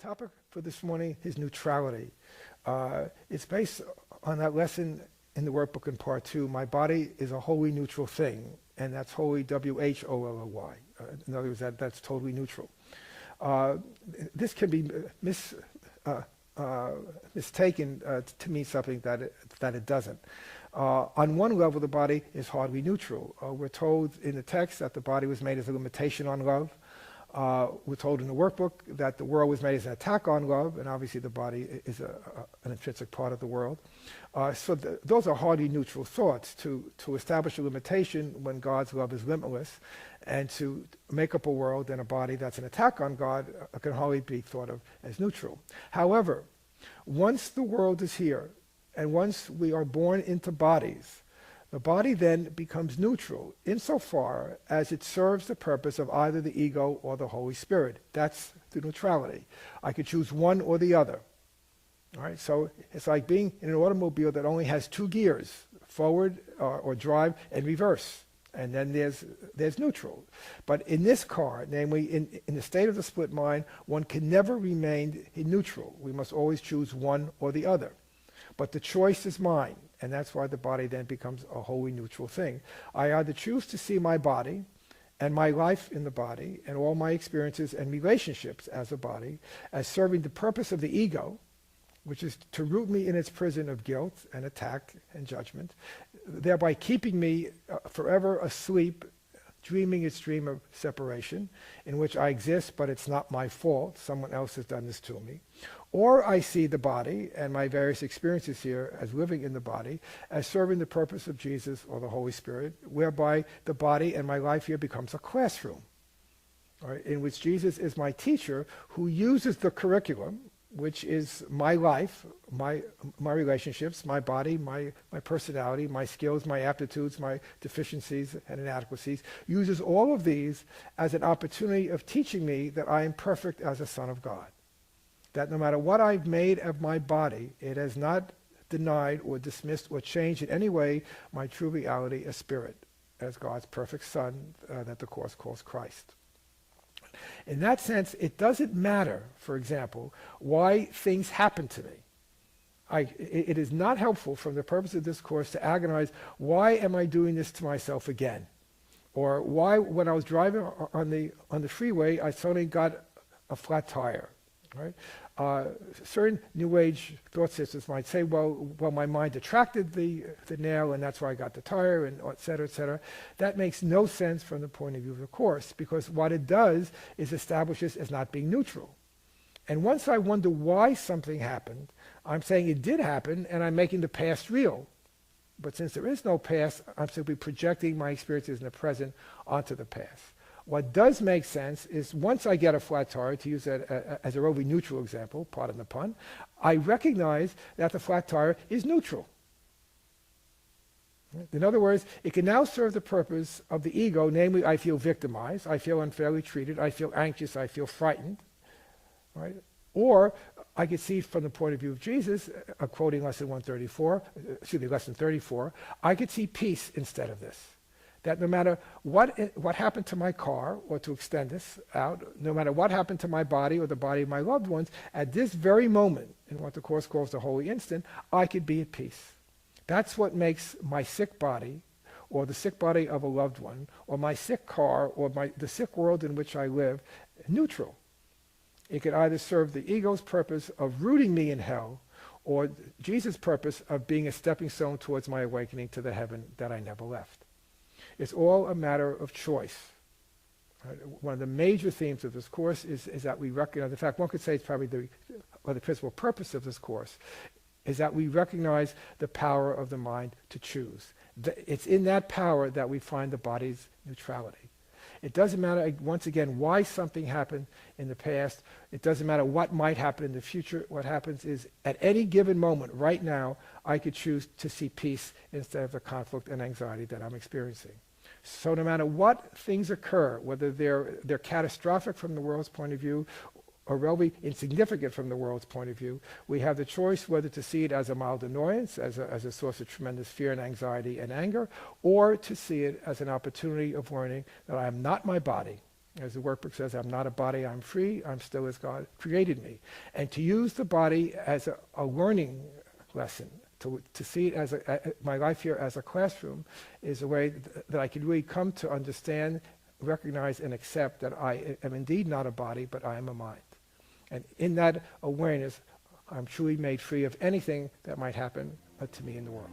topic for this morning is neutrality. It's based on that lesson in the workbook in part 2. My body is a wholly neutral thing, and that's wholly W-H-O-L-L-Y. In other words, that's totally neutral. This can be mistaken to mean something that it doesn't. On one level, the body is hardly neutral. We're told in the text that the body was made as a limitation on love. We're told in the workbook that the world was made as an attack on love, and obviously the body is an intrinsic part of the world. So those are hardly neutral thoughts, to establish a limitation when God's love is limitless, and to make up a world and a body that's an attack on God can hardly be thought of as neutral. However, once the world is here, and once we are born into bodies, the body then becomes neutral insofar as it serves the purpose of either the ego or the Holy Spirit. That's the neutrality. I could choose one or the other. All right, so it's like being in an automobile that only has 2 gears, forward or drive and reverse. And then there's neutral. But in this car, namely in the state of the split mind, one can never remain in neutral. We must always choose one or the other. But the choice is mine, and that's why the body then becomes a wholly neutral thing. I either choose to see my body and my life in the body and all my experiences and relationships as a body as serving the purpose of the ego, which is to root me in its prison of guilt and attack and judgment, thereby keeping me forever asleep, dreaming its dream of separation, in which I exist, but it's not my fault. Someone else has done this to me. Or I see the body and my various experiences here as living in the body, as serving the purpose of Jesus or the Holy Spirit, whereby the body and my life here becomes a classroom, right, in which Jesus is my teacher who uses the curriculum, which is my life, my relationships, my body, my personality, my skills, my aptitudes, my deficiencies and inadequacies, uses all of these as an opportunity of teaching me that I am perfect as a son of God. That no matter what I've made of my body, it has not denied or dismissed or changed in any way my true reality as spirit, as God's perfect Son that the Course calls Christ. In that sense, it doesn't matter, for example, why things happen to me. It is not helpful from the purpose of this course to agonize, why am I doing this to myself again? Or why, when I was driving on the freeway, I suddenly got a flat tire, right? Certain New Age thought systems might say, well, my mind attracted the nail, and that's why I got the tire, and et cetera, et cetera. That makes no sense from the point of view of the Course, because what it does is establish this as not being neutral. And once I wonder why something happened, I'm saying it did happen, and I'm making the past real. But since there is no past, I'm simply projecting my experiences in the present onto the past. What does make sense is once I get a flat tire, to use that as a roving neutral example, pardon the pun, I recognize that the flat tire is neutral. In other words, it can now serve the purpose of the ego, namely I feel victimized, I feel unfairly treated, I feel anxious, I feel frightened. Right? Or I could see from the point of view of Jesus, quoting lesson 34, I could see peace instead of this. That no matter what happened to my car, or to extend this out, no matter what happened to my body or the body of my loved ones, at this very moment, in what the Course calls the holy instant, I could be at peace. That's what makes my sick body, or the sick body of a loved one, or my sick car, or the sick world in which I live, neutral. It could either serve the ego's purpose of rooting me in hell, or Jesus' purpose of being a stepping stone towards my awakening to the heaven that I never left. It's all a matter of choice. Right? One of the major themes of this course is that we recognize, in fact, one could say it's probably the principal purpose of this course, is that we recognize the power of the mind to choose. It's in that power that we find the body's neutrality. It doesn't matter, once again, why something happened in the past. It doesn't matter what might happen in the future. What happens is, at any given moment, right now, I could choose to see peace instead of the conflict and anxiety that I'm experiencing. So no matter what things occur, whether they're catastrophic from the world's point of view or relatively insignificant from the world's point of view, we have the choice whether to see it as a mild annoyance, as a source of tremendous fear and anxiety and anger, or to see it as an opportunity of learning that I am not my body, As the workbook says, I'm not a body, I'm free, I'm still as God created me. And to use the body as a learning lesson, to see it as my life here as a classroom, is a way that I can really come to understand, recognize, and accept that I am indeed not a body, but I am a mind. And in that awareness, I'm truly made free of anything that might happen to me in the world.